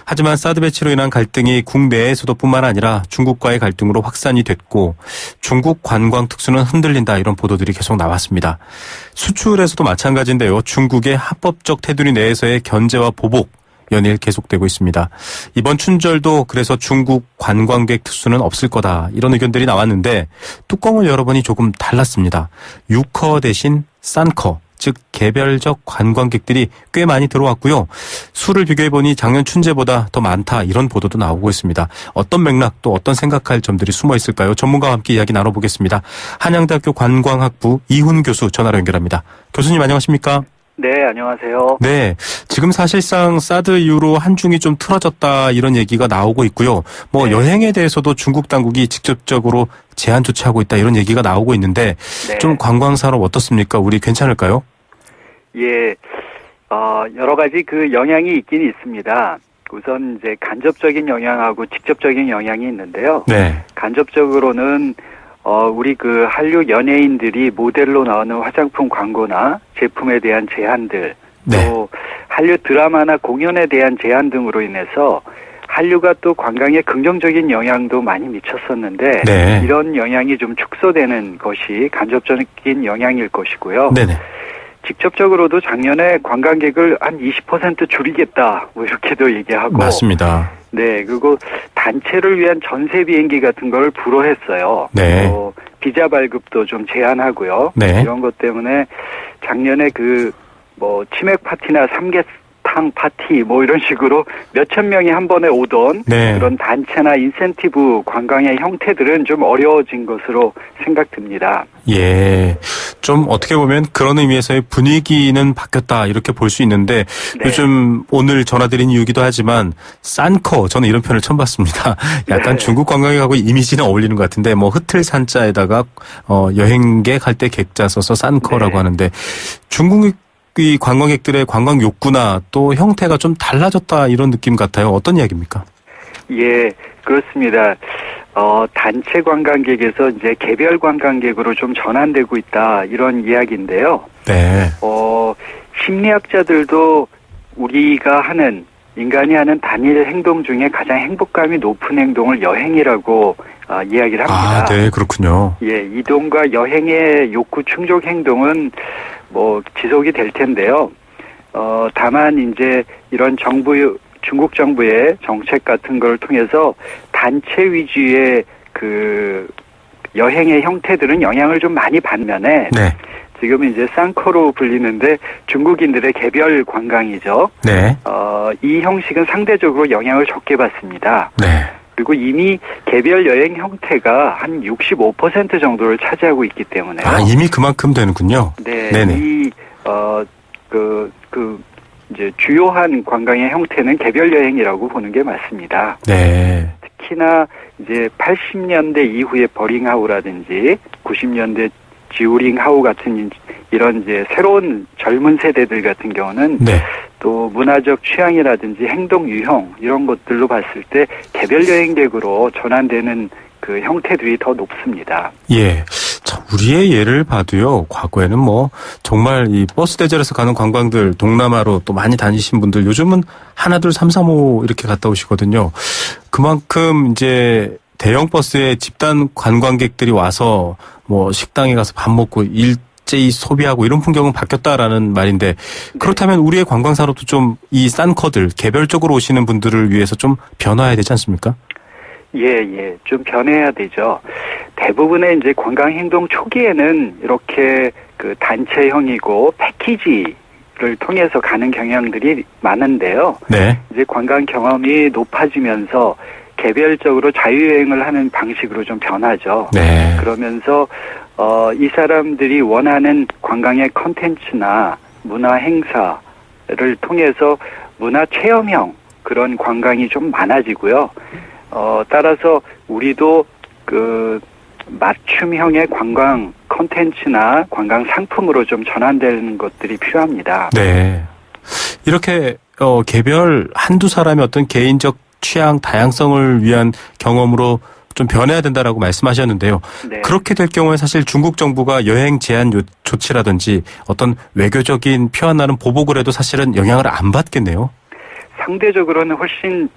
하지만 사드 배치로 인한 갈등이 국내에서도 뿐만 아니라 중국과의 갈등으로 확산이 됐고 중국 관광 특수는 흔들린다 이런 보도들이 계속 나왔습니다. 수출에서도 마찬가지인데요. 중국의 합법적 테두리 내에서의 견제와 보복 연일 계속되고 있습니다. 이번 춘절도 그래서 중국 관광객 특수는 없을 거다 이런 의견들이 나왔는데 뚜껑을 열어보니 조금 달랐습니다. 유커 대신 싼커 즉 개별적 관광객들이 꽤 많이 들어왔고요. 수를 비교해보니 작년 춘제보다 더 많다 이런 보도도 나오고 있습니다. 어떤 맥락 또 어떤 생각할 점들이 숨어 있을까요? 전문가와 함께 이야기 나눠보겠습니다. 한양대학교 관광학부 이훈 교수 전화로 연결합니다. 교수님 안녕하십니까? 네, 안녕하세요. 네, 지금 사실상 사드 이후로 한중이 좀 틀어졌다 이런 얘기가 나오고 있고요. 네. 여행에 대해서도 중국 당국이 직접적으로 제한 조치하고 있다 이런 얘기가 나오고 있는데 네. 좀 관광산업 어떻습니까? 우리 괜찮을까요? 예, 여러 가지 그 영향이 있긴 있습니다. 우선 이제 간접적인 영향하고 직접적인 영향이 있는데요. 네. 간접적으로는 우리 그 한류 연예인들이 모델로 나오는 화장품 광고나 제품에 대한 제한들, 네. 또 한류 드라마나 공연에 대한 제한 등으로 인해서 한류가 또 관광에 긍정적인 영향도 많이 미쳤었는데 네. 이런 영향이 좀 축소되는 것이 간접적인 영향일 것이고요. 네네. 직접적으로도 작년에 관광객을 한 20% 줄이겠다 이렇게도 얘기하고 맞습니다. 네, 그리고 단체를 위한 전세 비행기 같은 걸 불허했어요. 네. 비자 발급도 좀 제한하고요. 네. 이런 것 때문에 작년에 치맥 파티나 삼계탕 상 파티 뭐 이런 식으로 몇천 명이 한 번에 오던 네. 그런 단체나 인센티브 관광의 형태들은 좀 어려워진 것으로 생각됩니다. 예. 좀 어떻게 보면 그런 의미에서의 분위기는 바뀌었다 이렇게 볼 수 있는데 네. 요즘 오늘 전화드린 이유기도 하지만 싼커 저는 이런 표현을 처음 봤습니다. 약간 네. 중국 관광객하고 이미지는 어울리는 것 같은데 뭐 흐틀 산자에다가 여행객 할 때 객자 써서 싼커라고 네. 하는데 중국 이 관광객들의 관광 욕구나 또 형태가 좀 달라졌다 이런 느낌 같아요. 어떤 이야기입니까? 예, 그렇습니다. 단체 관광객에서 이제 개별 관광객으로 좀 전환되고 있다 이런 이야기인데요. 네. 심리학자들도 우리가 하는 인간이 하는 단일 행동 중에 가장 행복감이 높은 행동을 여행이라고 이야기를 합니다. 아, 네, 그렇군요. 예, 이동과 여행의 욕구 충족 행동은 뭐 지속이 될 텐데요. 다만 이제 이런 중국 정부의 정책 같은 걸 통해서 단체 위주의 그 여행의 형태들은 영향을 좀 많이 반면에 네. 지금 이제 쌍커로 불리는데 중국인들의 개별 관광이죠. 네. 이 형식은 상대적으로 영향을 적게 받습니다. 네. 그리고 이미 개별 여행 형태가 한 65% 정도를 차지하고 있기 때문에요. 아, 이미 그만큼 되는군요. 네. 네네. 이 이제 주요한 관광의 형태는 개별 여행이라고 보는 게 맞습니다. 네. 특히나 이제 80년대 이후에 버링하우라든지 90년대 지우링하우 같은 이런 이제 새로운 젊은 세대들 같은 경우는 네. 또 문화적 취향이라든지 행동 유형 이런 것들로 봤을 때 개별 여행객으로 전환되는 그 형태들이 더 높습니다. 예. 자, 우리의 예를 봐도요, 과거에는 뭐, 정말 이 버스 대절에서 가는 관광들, 동남아로 또 많이 다니신 분들, 요즘은 하나, 둘, 삼, 삼, 오 이렇게 갔다 오시거든요. 그만큼 이제 대형 버스에 집단 관광객들이 와서 뭐 식당에 가서 밥 먹고 일제히 소비하고 이런 풍경은 바뀌었다라는 말인데, 그렇다면 우리의 관광 산업도 좀 이 싼 커들, 개별적으로 오시는 분들을 위해서 좀 변화해야 되지 않습니까? 예. 좀 변해야 되죠. 대부분의 이제 관광 행동 초기에는 이렇게 그 단체형이고 패키지를 통해서 가는 경향들이 많은데요. 네. 이제 관광 경험이 높아지면서 개별적으로 자유여행을 하는 방식으로 좀 변하죠. 네. 그러면서 이 사람들이 원하는 관광의 컨텐츠나 문화 행사를 통해서 문화 체험형 그런 관광이 좀 많아지고요. 따라서 우리도 그 맞춤형의 관광 콘텐츠나 관광 상품으로 좀 전환되는 것들이 필요합니다. 네. 이렇게 개별 한두 사람의 어떤 개인적 취향, 다양성을 위한 경험으로 좀 변해야 된다라고 말씀하셨는데요. 네. 그렇게 될 경우에 사실 중국 정부가 여행 제한 조치라든지 어떤 외교적인 표현하는 보복을 해도 사실은 영향을 안 받겠네요. 상대적으로는 훨씬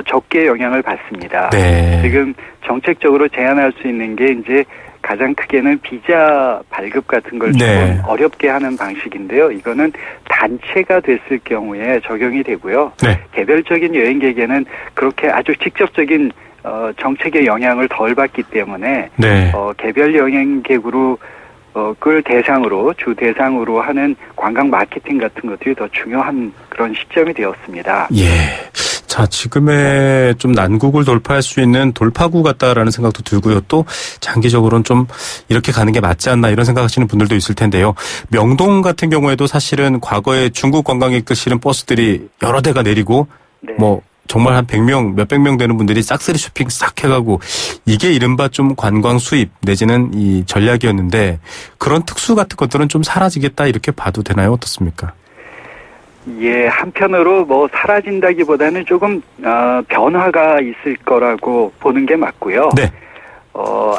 적게 영향을 받습니다. 네. 지금 정책적으로 제한할 수 있는 게 이제 가장 크게는 비자 발급 같은 걸 조금 네. 어렵게 하는 방식인데요. 이거는 단체가 됐을 경우에 적용이 되고요. 네. 개별적인 여행객에는 그렇게 아주 직접적인 정책의 영향을 덜 받기 때문에 네. 개별 여행객으로 그걸 대상으로 주 대상으로 하는 관광 마케팅 같은 것들이 더 중요한 그런 시점이 되었습니다. 예. 자, 지금의 좀 난국을 돌파할 수 있는 돌파구 같다라는 생각도 들고요. 또 장기적으로는 좀 이렇게 가는 게 맞지 않나 이런 생각하시는 분들도 있을 텐데요. 명동 같은 경우에도 사실은 과거에 중국 관광객들 실은 버스들이 여러 대가 내리고 네. 뭐 정말 한 100명, 몇백 명 되는 분들이 싹쓸이 쇼핑 싹 해가고 이게 이른바 좀 관광 수입 내지는 이 전략이었는데 그런 특수 같은 것들은 좀 사라지겠다 이렇게 봐도 되나요? 어떻습니까? 예, 한편으로 뭐 사라진다기보다는 조금 변화가 있을 거라고 보는 게 맞고요. 네.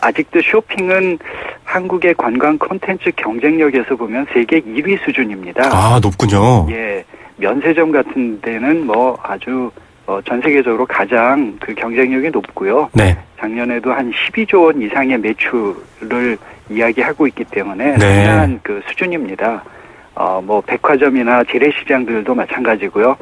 아직도 쇼핑은 한국의 관광 콘텐츠 경쟁력에서 보면 세계 2위 수준입니다. 아, 높군요. 예, 면세점 같은 데는 뭐 아주 전 세계적으로 가장 그 경쟁력이 높고요. 네. 작년에도 한 12조 원 이상의 매출을 이야기하고 있기 때문에 네. 상당한 그 수준입니다. 뭐 백화점이나 재래시장들도 마찬가지고요.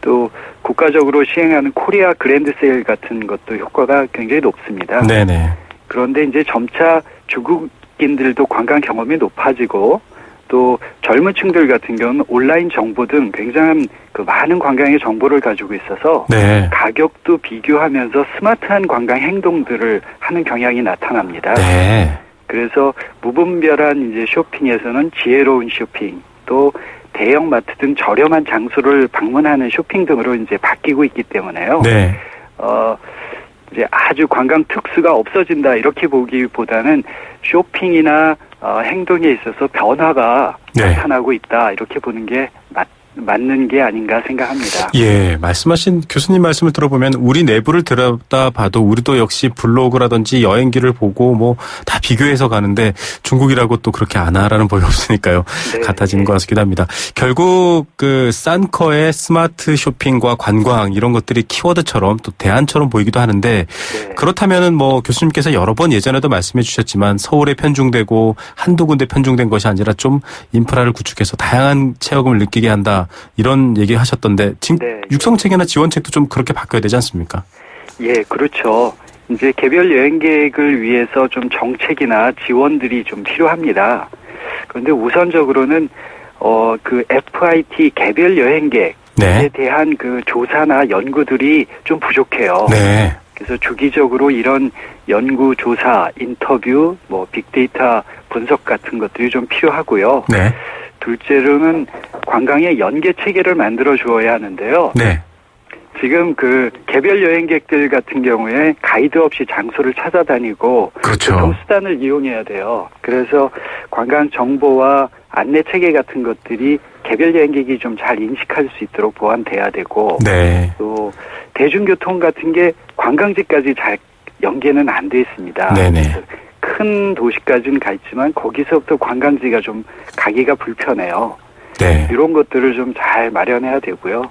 또 국가적으로 시행하는 코리아 그랜드 세일 같은 것도 효과가 굉장히 높습니다. 네네. 그런데 이제 점차 중국인들도 관광 경험이 높아지고 또 젊은 층들 같은 경우는 온라인 정보 등 굉장한 그 많은 관광의 정보를 가지고 있어서 네. 가격도 비교하면서 스마트한 관광 행동들을 하는 경향이 나타납니다. 네. 그래서 무분별한 이제 쇼핑에서는 지혜로운 쇼핑, 또 대형 마트 등 저렴한 장소를 방문하는 쇼핑 등으로 이제 바뀌고 있기 때문에요. 네. 이제 아주 관광 특수가 없어진다 이렇게 보기보다는 쇼핑이나 행동에 있어서 변화가 나타나고 있다 이렇게 보는 게 맞는 게 아닌가 생각합니다. 예, 말씀하신 교수님 말씀을 들어보면 우리 내부를 들여다봐도 우리도 역시 블로그라든지 여행기를 보고 뭐 다 비교해서 가는데 중국이라고 또 그렇게 안 하라는 법이 없으니까요. 네, 같아지는 것 같기도 합니다. 결국 그 싼커의 스마트 쇼핑과 관광 이런 것들이 키워드처럼 또 대안처럼 보이기도 하는데 그렇다면은 뭐 교수님께서 여러 번 예전에도 말씀해 주셨지만 서울에 편중되고 한두 군데 편중된 것이 아니라 좀 인프라를 구축해서 다양한 체험을 느끼게 한다. 이런 얘기 하셨던데 지금 육성책이나 지원책도 좀 그렇게 바뀌어야 되지 않습니까? 예, 그렇죠. 이제 개별 여행 계획을 위해서 좀 정책이나 지원들이 좀 필요합니다. 그런데 우선적으로는 그 FIT 개별 여행 계획에 대한 그 조사나 연구들이 좀 부족해요. 네. 그래서 주기적으로 이런 연구, 조사, 인터뷰, 뭐 빅데이터 분석 같은 것들이 좀 필요하고요. 네. 둘째로는 관광의 연계 체계를 만들어 주어야 하는데요. 네. 지금 그 개별 여행객들 같은 경우에 가이드 없이 장소를 찾아다니고 그렇죠. 교통수단을 이용해야 돼요. 그래서 관광 정보와 안내 체계 같은 것들이 개별 여행객이 좀 잘 인식할 수 있도록 보완돼야 되고 또 대중교통 같은 게 관광지까지 잘 연계는 안 돼 있습니다. 네네. 큰 도시까지는 가 있지만 거기서부터 관광지가 좀 가기가 불편해요. 네. 이런 것들을 좀 잘 마련해야 되고요.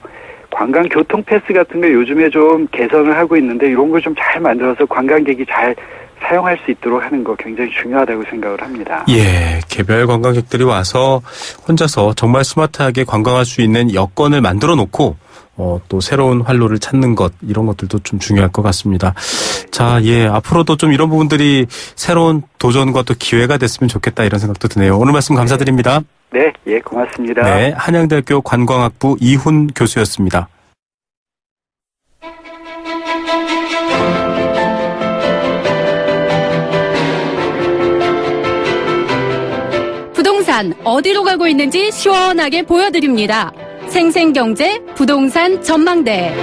관광 교통 패스 같은 거 요즘에 좀 개선을 하고 있는데 이런 걸 좀 잘 만들어서 관광객이 잘 사용할 수 있도록 하는 거 굉장히 중요하다고 생각을 합니다. 예, 개별 관광객들이 와서 혼자서 정말 스마트하게 관광할 수 있는 여건을 만들어 놓고 또 새로운 활로를 찾는 것 이런 것들도 좀 중요할 것 같습니다. 자, 예, 앞으로도 좀 이런 부분들이 새로운 도전과 또 기회가 됐으면 좋겠다 이런 생각도 드네요. 오늘 말씀 감사드립니다. 네, 예, 고맙습니다. 네, 한양대학교 관광학부 이훈 교수였습니다. 부동산 어디로 가고 있는지 시원하게 보여드립니다. 생생경제 부동산 전망대.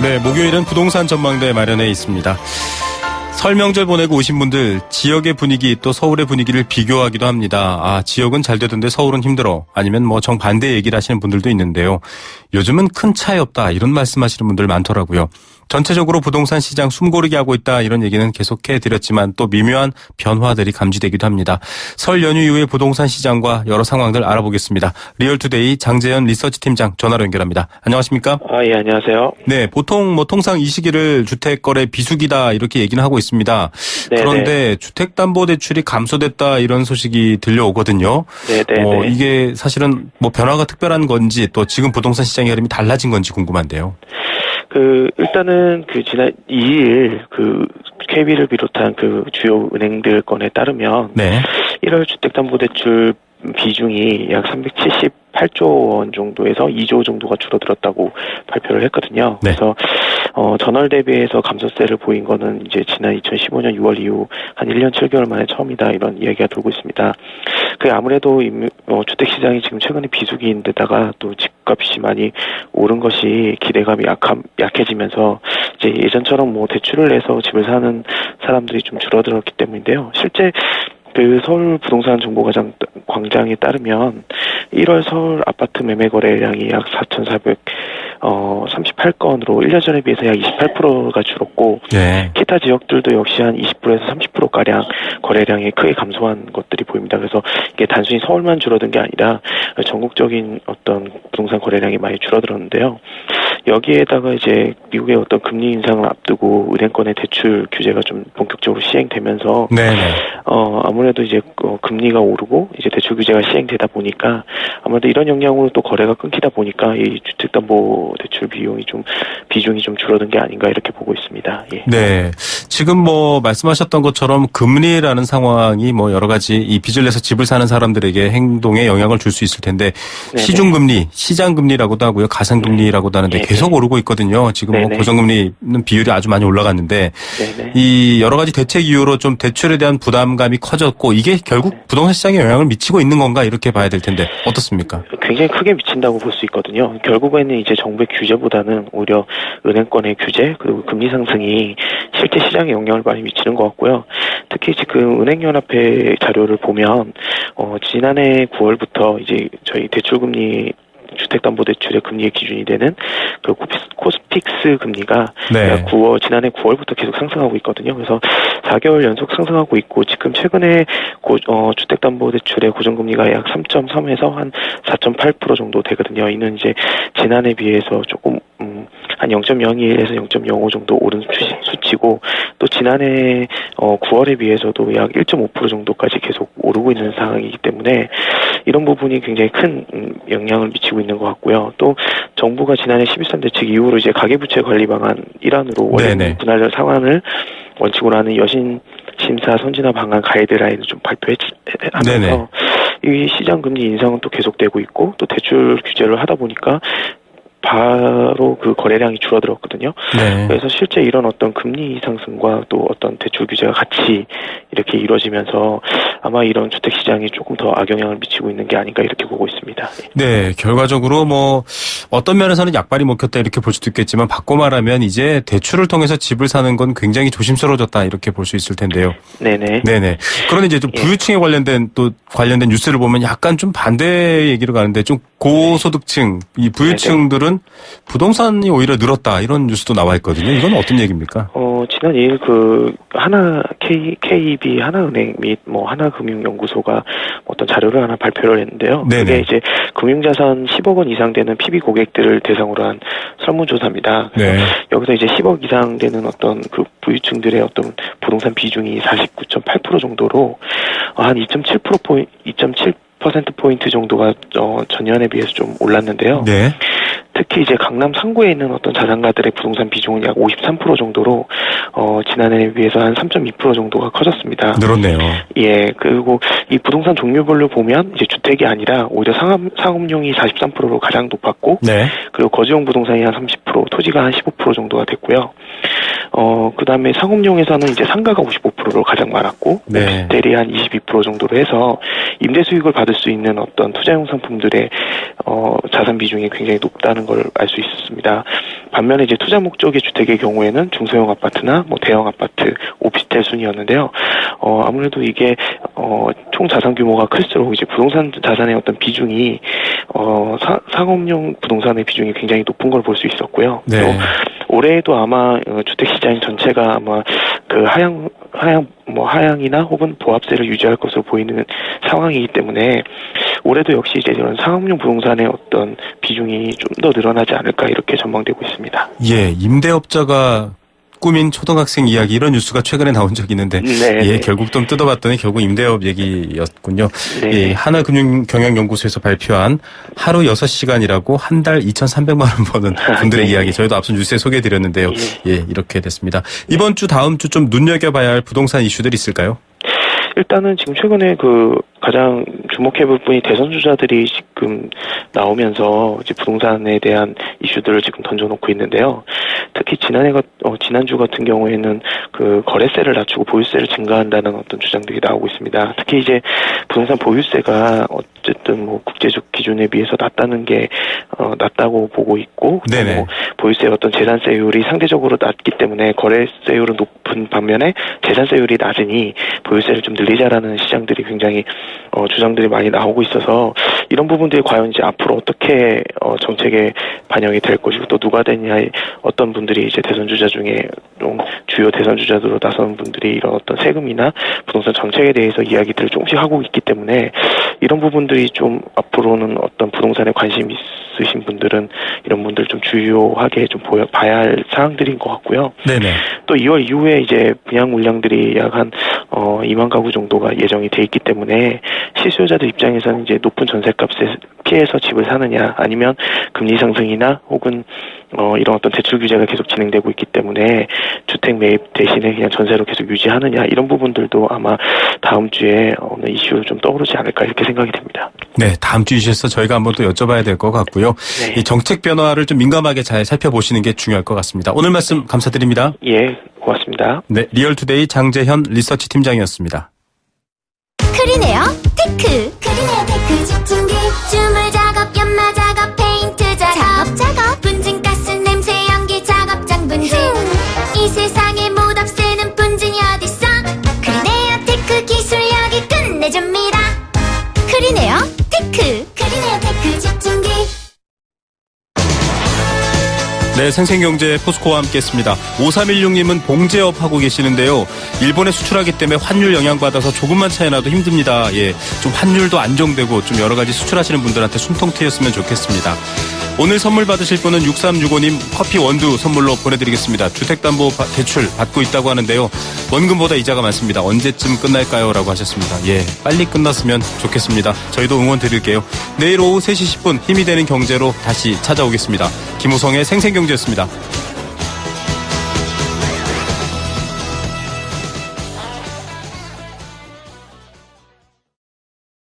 네, 목요일은 부동산 전망대 마련해 있습니다. 설 명절 보내고 오신 분들 지역의 분위기 또 서울의 분위기를 비교하기도 합니다. 아, 지역은 잘 되던데 서울은 힘들어. 아니면 뭐 정반대 얘기를 하시는 분들도 있는데요. 요즘은 큰 차이 없다 이런 말씀하시는 분들 많더라고요. 전체적으로 부동산 시장 숨고르게 하고 있다 이런 얘기는 계속해 드렸지만 또 미묘한 변화들이 감지되기도 합니다. 설 연휴 이후의 부동산 시장과 여러 상황들 알아보겠습니다. 리얼투데이 장재현 리서치팀장 전화로 연결합니다. 안녕하십니까? 예, 안녕하세요. 네, 보통 통상 이 시기를 주택거래 비수기다 이렇게 얘기는 하고 있습니다. 네네. 그런데 주택담보대출이 감소됐다 이런 소식이 들려오거든요. 네네. 이게 사실은 뭐 변화가 특별한 건지 또 지금 부동산 시장의 흐름이 달라진 건지 궁금한데요. 일단은 지난 2일 KB를 비롯한 주요 은행들 건에 따르면 1월 주택담보대출 비중이 약 378조 원 정도에서 2조 정도가 줄어들었다고 발표를 했거든요. 그래서 전월 대비해서 감소세를 보인 거는 이제 지난 2015년 6월 이후 한 1년 7개월 만에 처음이다 이런 이야기가 돌고 있습니다. 아무래도 주택 시장이 지금 최근에 비수기인데다가 또 집값이 많이 오른 것이 기대감이 약해지면서 이제 예전처럼 대출을 내서 집을 사는 사람들이 좀 줄어들었기 때문인데요. 실제 서울 부동산 정보광장에 따르면 1월 서울 아파트 매매 거래량이 약 4,438건으로 1년 전에 비해서 약 28%가 줄었고 기타 지역들도 역시 한 20%에서 30%가량 거래량이 크게 감소한 것들이 보입니다. 그래서 이게 단순히 서울만 줄어든 게 아니라 전국적인 어떤 부동산 거래량이 많이 줄어들었는데요. 여기에다가 이제 미국의 어떤 금리 인상을 앞두고 은행권의 대출 규제가 좀 본격적으로 시행되면서 아무래도 이제 금리가 오르고 이제 대출 규제가 시행되다 보니까 아무래도 이런 영향으로 또 거래가 끊기다 보니까 이 주택담보대출 비중이 좀 줄어든 게 아닌가 이렇게 보고 있습니다. 예. 네, 지금 뭐 말씀하셨던 것처럼 금리라는 상황이 뭐 여러 가지 이 빚을 내서 집을 사는 사람들에게 행동에 영향을 줄 수 있을 텐데 네네. 시중금리, 시장금리라고도 하고요, 가상금리라고도 하는데 네네. 계속 오르고 있거든요. 지금 네네. 뭐 고정금리는 비율이 아주 많이 올라갔는데 네네. 이 여러 가지 대책 이후로 좀 대출에 대한 부담감이 커졌고 이게 결국 부동산 시장에 영향을 미치고 있는 건가 이렇게 봐야 될 텐데 어떻습니까? 굉장히 크게 미친다고 볼 수 있거든요. 결국에는 이제 정부의 규제보다는 오히려 은행권의 규제 그리고 금리 상승이 실제 시장에 영향을 많이 미치는 것 같고요. 특히 지금 은행연합회 자료를 보면 지난해 9월부터 이제 저희 대출금리 주택담보대출의 금리의 기준이 되는 그 코스픽스 금리가 네. 지난해 9월부터 계속 상승하고 있거든요. 그래서 4개월 연속 상승하고 있고 지금 최근에 주택담보대출의 고정금리가 약 3.3에서 한 4.8% 정도 되거든요. 이는 이제 지난해 비해서 조금 한 0.02에서 0.05 정도 오른 수치고 또 지난해 9월에 비해서도 약 1.5% 정도까지 계속 오르고 있는 상황이기 때문에 이런 부분이 굉장히 큰 영향을 미치고 있는 것 같고요. 또 정부가 지난해 11.3 대책 이후로 이제 가계부채 관리 방안 일환으로 원래 분할 상환을 원칙으로 하는 여신 심사 선진화 방안 가이드라인을 좀 발표하면서 이 시장 금리 인상은 또 계속되고 있고 또 대출 규제를 하다 보니까 바로 그 거래량이 줄어들었거든요. 네. 그래서 실제 이런 어떤 금리 상승과 또 어떤 대출 규제가 같이 이렇게 이루어지면서 아마 이런 주택 시장이 조금 더 악영향을 미치고 있는 게 아닌가 이렇게 보고 있습니다. 네, 결과적으로 뭐 어떤 면에서는 약발이 먹혔다 이렇게 볼 수도 있겠지만 바꿔 말하면 이제 대출을 통해서 집을 사는 건 굉장히 조심스러워졌다 이렇게 볼 수 있을 텐데요. 네네. 그런데 이제 좀 부유층에 관련된 뉴스를 보면 약간 좀 반대 얘기로 가는데 좀 고소득층, 이 부유층들은 부동산이 오히려 늘었다 이런 뉴스도 나와 있거든요. 이건 어떤 얘기입니까? 지난 2일 KB 하나은행 및 뭐 하나금융연구소가 어떤 자료를 하나 발표를 했는데요. 그게 이제 금융자산 10억 원 이상 되는 PB 고객들을 대상으로 한 설문조사입니다. 여기서 이제 10억 이상 되는 어떤 그 부유층들의 어떤 부동산 비중이 49.8% 정도로 한 2.7% 정도가 전년에 비해서 좀 올랐는데요. 특히 이제 강남 상구에 있는 어떤 자산가들의 부동산 비중은 약 53% 정도로 지난해에 비해서 한 3.2% 정도가 커졌습니다. 늘었네요. 예, 그리고 이 부동산 종류별로 보면 이제 주택이 아니라 오히려 상업용이 43%로 가장 높았고, 그리고 거주용 부동산이 한 30%, 토지가 한 15% 정도가 됐고요. 그다음에 상업용에서는 이제 상가가 55%로 가장 많았고, 오피스텔이 한 22% 정도로 해서 임대 수익을 받을 수 있는 어떤 투자용 상품들의 자산 비중이 굉장히 높다는 걸 알 수 있었습니다. 반면에 이제 투자 목적의 주택의 경우에는 중소형 아파트나 뭐 대형 아파트, 오피스텔 순이었는데요. 아무래도 이게 총 자산 규모가 클수록 이제 부동산 자산의 어떤 비중이 상업용 부동산의 비중이 굉장히 높은 걸 볼 수 있었고요. 또 올해에도 아마 주택 시장 전체가 아마 그 하향이나 혹은 보합세를 유지할 것으로 보이는 상황이기 때문에 올해도 역시 이제 이런 상업용 부동산의 어떤 비중이 좀 더 늘어나지 않을까 이렇게 전망되고 있습니다. 예, 임대업자가 꾸민 초등학생 이야기 이런 뉴스가 최근에 나온 적이 있는데 결국 좀 뜯어봤더니 결국 임대업 얘기였군요. 예, 하나금융경영연구소에서 발표한 하루 6시간이라고 한 달 2,300만 원 버는 분들의 이야기 저희도 앞선 뉴스에 소개해드렸는데요. 예, 이렇게 됐습니다. 이번 주 다음 주 좀 눈여겨봐야 할 부동산 이슈들 있을까요? 일단은 지금 최근에 가장 주목해볼 분이 대선 주자들이 지금 나오면서 이제 부동산에 대한 이슈들을 지금 던져놓고 있는데요. 특히 지난주 같은 경우에는 그 거래세를 낮추고 보유세를 증가한다는 어떤 주장들이 나오고 있습니다. 특히 이제 부동산 보유세가 어쨌든 뭐 국제적 기준에 비해서 낮다고 보고 있고, 뭐 보유세의 어떤 재산세율이 상대적으로 낮기 때문에 거래세율은 높은 반면에 재산세율이 낮으니 보유세를 좀 늘리자라는 시장들이 굉장히 주장들이 많이 나오고 있어서 이런 부분들이 과연 이제 앞으로 어떻게 정책에 반영이 될 것이고 또 누가 되냐에 어떤 분들이 이제 대선 주자 중에 좀 주요 대선 주자들로 나서는 분들이 이런 어떤 세금이나 부동산 정책에 대해서 이야기들을 조금씩 하고 있기 때문에 이런 부분들이 좀 앞으로는 어떤 부동산에 관심 있으신 분들은 이런 분들 좀 주요하게 좀 봐야 할 사항들인 것 같고요. 또 2월 이후에 이제 분양 물량들이 약 한 2만 가구 정도가 예정이 돼 있기 때문에 실수요자들 입장에서는 이제 높은 전셋값에 피해서 집을 사느냐, 아니면 금리 상승이나 혹은 이런 어떤 대출 규제가 계속 진행되고 있기 때문에 주택 매입 대신에 그냥 전세로 계속 유지하느냐, 이런 부분들도 아마 다음 주에 어느 이슈로 좀 떠오르지 않을까, 이렇게 생각이 됩니다. 네, 다음 주 이슈에서 저희가 한번 또 여쭤봐야 될 것 같고요. 네. 이 정책 변화를 좀 민감하게 잘 살펴보시는 게 중요할 것 같습니다. 오늘 말씀 감사드립니다. 예, 고맙습니다. 네, 리얼투데이 장재현 리서치 팀장이었습니다. 크리네어 테크. 크리네어 테크 집중기, 주물 작업, 연마 작업, 페인트 작업, 분진가스, 냄새, 연기 작업장 분진. 이 세상에 못 없애는 분진이 어딨어. 크리네어 테크 기술력이 끝내줍니다. 크리네어 테크. 크리네어 테크 집중기. 네, 생생경제 포스코와 함께했습니다. 5316님은 봉제업 하고 계시는데요. 일본에 수출하기 때문에 환율 영향받아서 조금만 차이 나도 힘듭니다. 예, 좀 환율도 안정되고 좀 여러 가지 수출하시는 분들한테 숨통 트였으면 좋겠습니다. 오늘 선물 받으실 분은 6365님 커피 원두 선물로 보내드리겠습니다. 주택담보대출 받고 있다고 하는데요. 원금보다 이자가 많습니다. 언제쯤 끝날까요? 라고 하셨습니다. 예, 빨리 끝났으면 좋겠습니다. 저희도 응원 드릴게요. 내일 오후 3시 10분 힘이 되는 경제로 다시 찾아오겠습니다. 김우성의 생생경제였습니다.